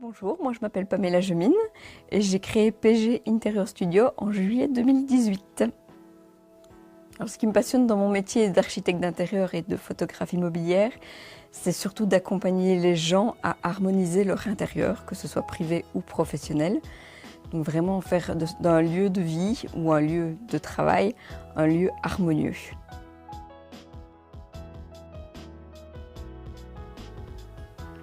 Bonjour, moi je m'appelle Pamela Jemine et j'ai créé PG Interior Studio en juillet 2018. Alors, ce qui me passionne dans mon métier d'architecte d'intérieur et de photographe immobilière, c'est surtout d'accompagner les gens à harmoniser leur intérieur, que ce soit privé ou professionnel. Donc vraiment faire d'un lieu de vie ou un lieu de travail un lieu harmonieux.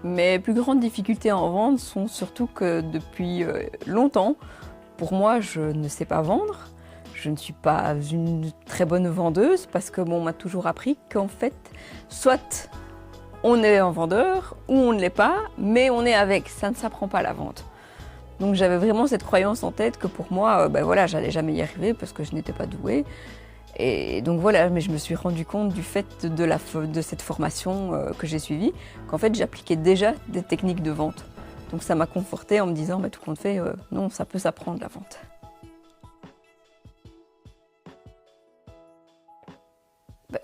Mes plus grandes difficultés en vente sont surtout que depuis longtemps, pour moi, je ne sais pas vendre. Je ne suis pas une très bonne vendeuse parce que on m'a toujours appris qu'en fait, soit on est un vendeur ou on ne l'est pas, mais on est avec, ça ne s'apprend pas la vente. Donc j'avais vraiment cette croyance en tête que pour moi, voilà, j'allais jamais y arriver parce que je n'étais pas douée. Et donc voilà, mais je me suis rendu compte du fait de cette formation que j'ai suivie, qu'en fait j'appliquais déjà des techniques de vente. Donc ça m'a confortée en me disant, tout compte fait, non, ça peut s'apprendre la vente.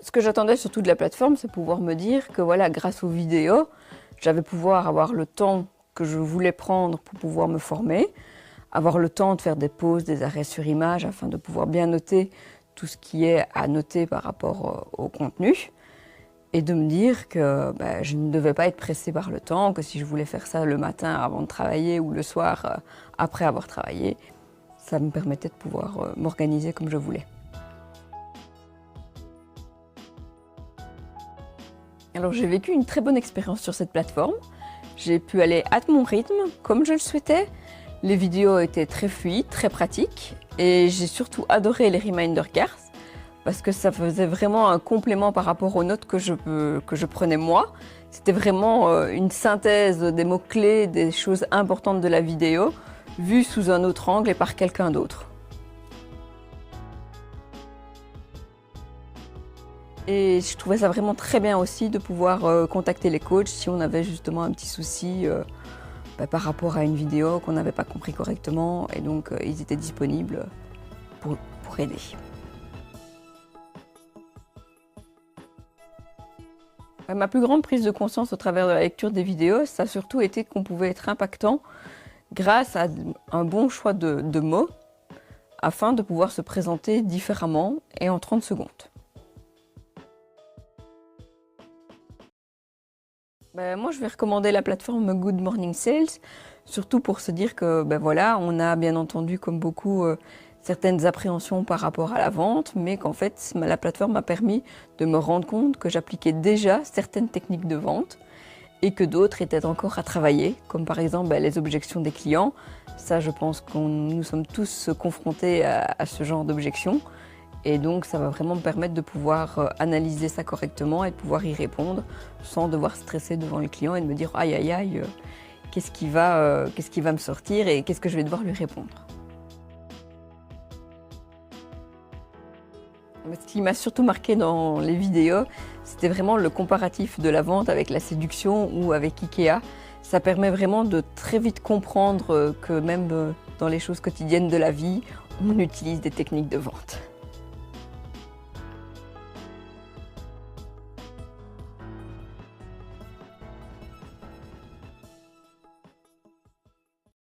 Ce que j'attendais surtout de la plateforme, c'est pouvoir me dire que voilà, grâce aux vidéos, j'avais pouvoir avoir le temps que je voulais prendre pour pouvoir me former, avoir le temps de faire des pauses, des arrêts sur image afin de pouvoir bien noter tout ce qui est à noter par rapport au contenu et de me dire que je ne devais pas être pressée par le temps, que si je voulais faire ça le matin avant de travailler ou le soir après avoir travaillé, ça me permettait de pouvoir m'organiser comme je voulais. Alors j'ai vécu une très bonne expérience sur cette plateforme. J'ai pu aller à mon rythme, comme je le souhaitais. Les vidéos étaient très fluides, très pratiques. Et j'ai surtout adoré les reminder cards parce que ça faisait vraiment un complément par rapport aux notes que je prenais moi. C'était vraiment une synthèse des mots-clés, des choses importantes de la vidéo, vues sous un autre angle et par quelqu'un d'autre. Et je trouvais ça vraiment très bien aussi de pouvoir contacter les coachs si on avait justement un petit souci par rapport à une vidéo qu'on n'avait pas compris correctement, et donc ils étaient disponibles pour aider. Ma plus grande prise de conscience au travers de la lecture des vidéos, ça a surtout été qu'on pouvait être impactant grâce à un bon choix de mots afin de pouvoir se présenter différemment et en 30 secondes. Moi, je vais recommander la plateforme Good Morning Sales, surtout pour se dire que voilà, on a bien entendu, comme beaucoup, certaines appréhensions par rapport à la vente, mais qu'en fait, la plateforme m'a permis de me rendre compte que j'appliquais déjà certaines techniques de vente et que d'autres étaient encore à travailler, comme par exemple les objections des clients. Ça, je pense que nous sommes tous confrontés à ce genre d'objections. Et donc, ça va vraiment me permettre de pouvoir analyser ça correctement et de pouvoir y répondre sans devoir stresser devant le client et de me dire « aïe, aïe, aïe, qu'est-ce qui va me sortir et qu'est-ce que je vais devoir lui répondre ?» Ce qui m'a surtout marqué dans les vidéos, c'était vraiment le comparatif de la vente avec la séduction ou avec Ikea. Ça permet vraiment de très vite comprendre que même dans les choses quotidiennes de la vie, on utilise des techniques de vente.